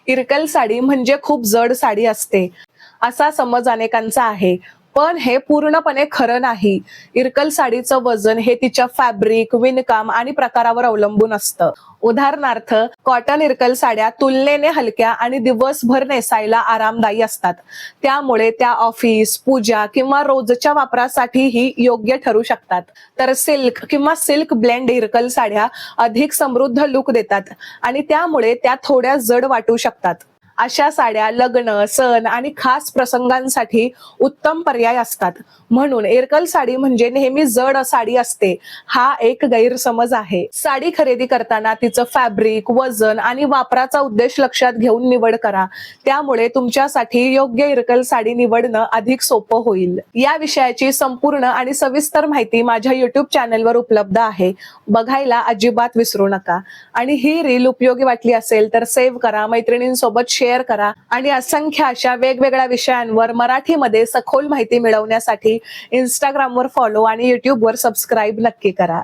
इरकल साडी म्हणजे खूप जड साडी असते असा समज अनेकांचा आहे. पण हे पूर्णपणे खरं नाही. इरकल साडीचं वजन हे तिच्या फॅब्रिक, विणकाम आणि प्रकारावर अवलंबून असतं. उदाहरणार्थ, कॉटन इरकल साड्या तुलनेने हलक्या आणि दिवसभर नेसायला आरामदायी असतात. त्यामुळे त्या ऑफिस, पूजा किंवा रोजच्या वापरासाठीही योग्य ठरू शकतात. तर सिल्क किंवा सिल्क ब्लेंड इरकल साड्या अधिक समृद्ध लुक देतात आणि त्यामुळे त्या थोड्या जड वाटू शकतात. अशा साड्या लग्न, सण आणि खास प्रसंगांसाठी उत्तम पर्याय असतात. म्हणून इरकल साडी म्हणजे नेहमी जड साडी असते हा एक गैरसमज आहे. साडी खरेदी करताना तिचं फॅब्रिक, वजन आणि वापराचा उद्देश लक्षात घेऊन निवड करा. त्यामुळे तुमच्यासाठी योग्य इरकल साडी निवडणं अधिक सोपं होईल. या विषयाची संपूर्ण आणि सविस्तर माहिती माझ्या YouTube चॅनलवर उपलब्ध आहे. बघायला अजिबात विसरू नका. आणि ही रील उपयोगी वाटली असेल तर सेव्ह करा, मैत्रिणींसोबत शेअर करा आणि असंख्य अशा वेगवेगळ्या विषयांवर मराठीमध्ये सखोल माहिती मिळवण्यासाठी इंस्टाग्रामवर फॉलो आणि युट्यूबवर सबस्क्राईब नक्की करा.